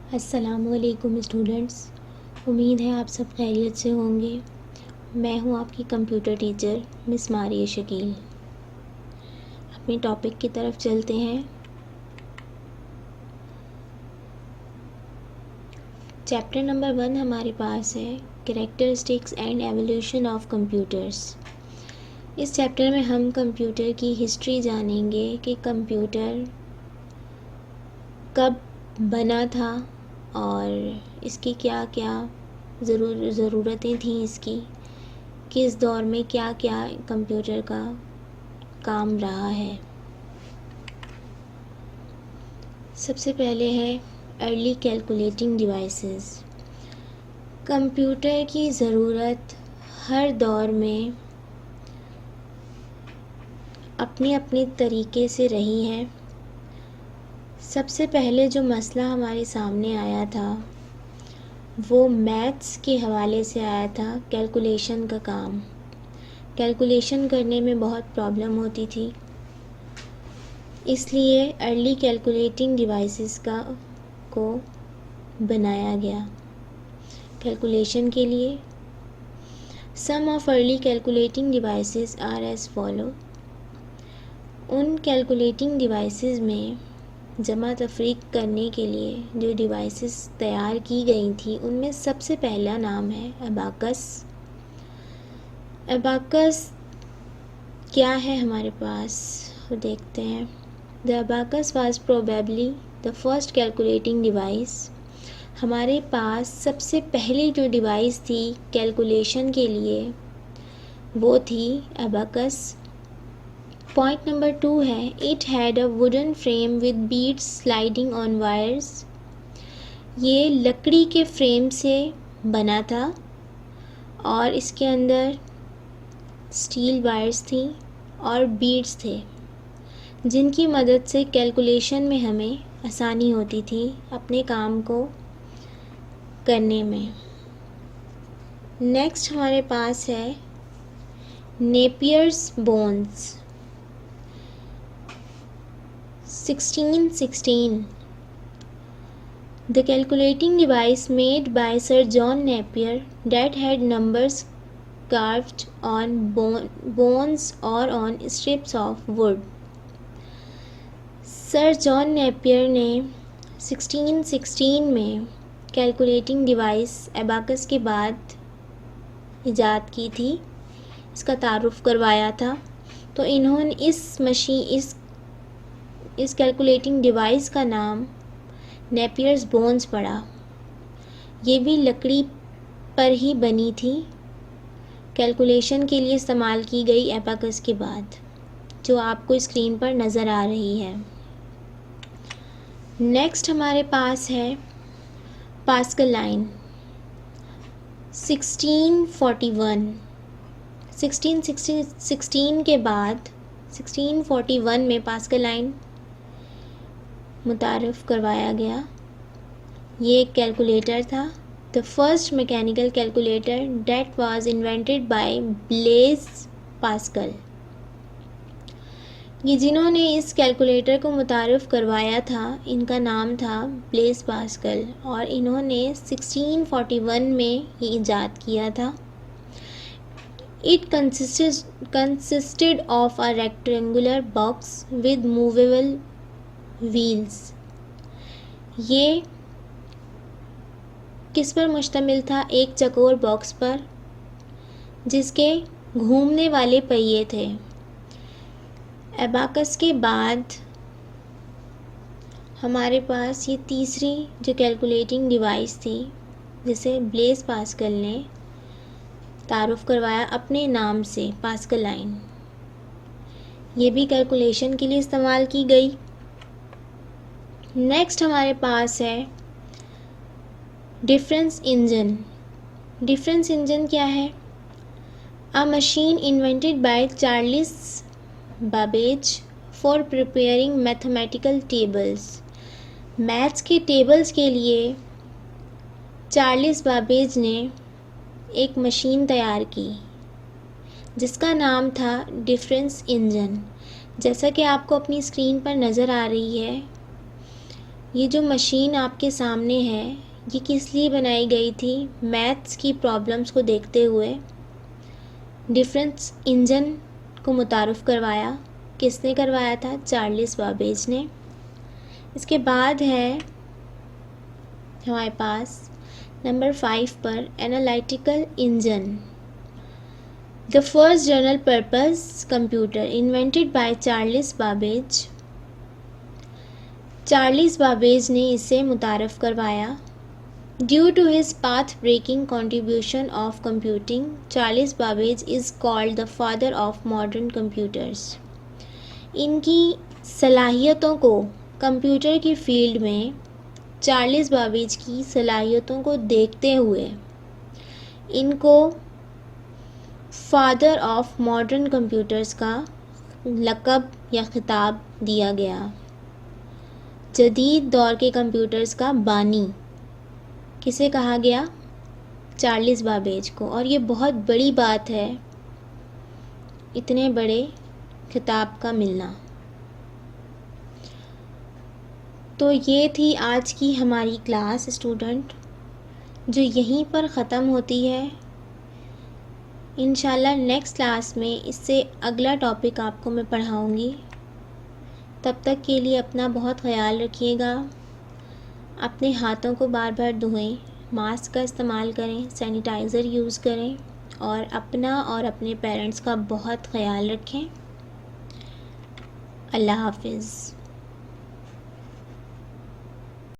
अस्सलामुअलैकुम स्टूडेंट्स, उम्मीद है आप सब खैरियत से होंगे। मैं हूं आपकी computer teacher miss Maria Shakeel. अपने टॉपिक की तरफ चलते हैं। चैप्टर नंबर 1 हमारे पास है characteristics and evolution of computers. इस चैप्टर में हम कंप्यूटर की हिस्ट्री जानेंगे कि कंप्यूटर कब बना था और इसकी क्या क्या ज़रूरतें थीं, इसकी किस दौर में क्या क्या कंप्यूटर का काम रहा है। सबसे पहले है अर्ली कैलकुलेटिंग डिवाइसेस। कंप्यूटर की ज़रूरत हर दौर में अपने अपने तरीके से रही है। सबसे पहले जो मसला हमारे सामने आया था वो मैथ्स के हवाले से आया था। कैलकुलेशन का काम, कैलकुलेशन करने में बहुत प्रॉब्लम होती थी, इसलिए अर्ली कैलकुलेटिंग डिवाइसेस को बनाया गया कैलकुलेशन के लिए। Some of early calculating devices are as follow. उन कैलकुलेटिंग डिवाइसेस में जमा तफरीक करने के लिए जो डिवाइसेस तैयार की गई थी उनमें सबसे पहला नाम है अबाकस। अबाकस क्या है हमारे पास वो देखते हैं। The abacus was probably the first calculating device. हमारे पास सबसे पहली जो डिवाइस थी कैलकुलेशन के लिए वो थी अबाकस। पॉइंट नंबर 2 है it had a wooden frame with beads sliding on wires. ये लकड़ी के फ्रेम से बना था और इसके अंदर स्टील वायर्स थी और बीड्स थे जिनकी मदद से कैलकुलेशन में हमें आसानी होती थी अपने काम को करने में। नेक्स्ट हमारे पास है Napier's bones 1616। The calculating device made by Sir John Napier that had numbers carved on bones or on strips of wood. Sir John Napier ने 1616 में कैलकुलेटिंग डिवाइस एबाकस के बाद इजाद की थी, इसका तारुफ करवाया था। तो इन्होंने इस कैलकुलेटिंग डिवाइस का नाम नेपियर्स बोन्स पड़ा। ये भी लकड़ी पर ही बनी थी, कैलकुलेशन के लिए इस्तेमाल की गई एबाकस के बाद, जो आपको स्क्रीन पर नज़र आ रही है। नेक्स्ट हमारे पास है पास्कल लाइन 1641। 1616 के बाद 1641 में पास्कल लाइन मुतारफ़ करवाया गया। ये एक कैलकुलेटर था, the first mechanical calculator that was invented by Blaise Pascal. ये जिन्होंने इस कैलकुलेटर को मुतारफ़ करवाया था इनका नाम था ब्लेज पास्कल और इन्होंने 1641 में ये ईजाद किया था। It consisted of a rectangular box with movable wheels। ये किस पर मुश्तमिल था? एक चकोर बॉक्स पर जिसके घूमने वाले पहिए थे। एबाकस के बाद हमारे पास ये तीसरी जो कैलकुलेटिंग डिवाइस थी जिसे ब्लेज पास्कल ने तारुफ करवाया अपने नाम से, पास्कल लाइन। ये भी कैलकुलेशन के लिए इस्तेमाल की गई। नेक्स्ट हमारे पास है डिफरेंस इंजन। डिफरेंस इंजन क्या है? अ machine invented by Charles Babbage for preparing mathematical tables. Maths के टेबल्स के लिए चार्ल्स बाबेज ने एक मशीन तैयार की जिसका नाम था डिफरेंस इंजन। जैसा कि आपको अपनी स्क्रीन पर नज़र आ रही है, ये जो मशीन आपके सामने है ये किस लिए बनाई गई थी? मैथ्स की प्रॉब्लम्स को देखते हुए। डिफरेंस इंजन को मुतारुफ़ करवाया। किसने करवाया था? चार्ल्स बाबेज ने। इसके बाद है हमारे पास नंबर 5 पर analytical engine. The first general purpose computer invented by Charles Babbage. Charles Babbage ने इसे मुतारफ़ करवाया। Due to his path breaking contribution of computing, Charles Babbage is called the father of modern computers. इनकी सलाहियतों को computer की field में Charles Babbage की सलाहियतों को देखते हुए इनको फादर ऑफ मॉडर्न कंप्यूटर्स का लक़ब या खिताब दिया गया। जदीद दौर के कंप्यूटर्स का बानी किसे कहा गया? चार्ल्स बाबेज को। और ये बहुत बड़ी बात है इतने बड़े खिताब का मिलना। तो ये थी आज की हमारी क्लास स्टूडेंट, जो यहीं पर ख़त्म होती है। इंशाल्लाह नेक्स्ट क्लास में इससे अगला टॉपिक आपको मैं पढ़ाऊँगी। तब तक के लिए अपना बहुत ख़याल रखिएगा। अपने हाथों को बार बार धोएं, मास्क का इस्तेमाल करें, सैनिटाइज़र यूज़ करें और अपना और अपने पेरेंट्स का बहुत ख़याल रखें। अल्लाह हाफ़िज़।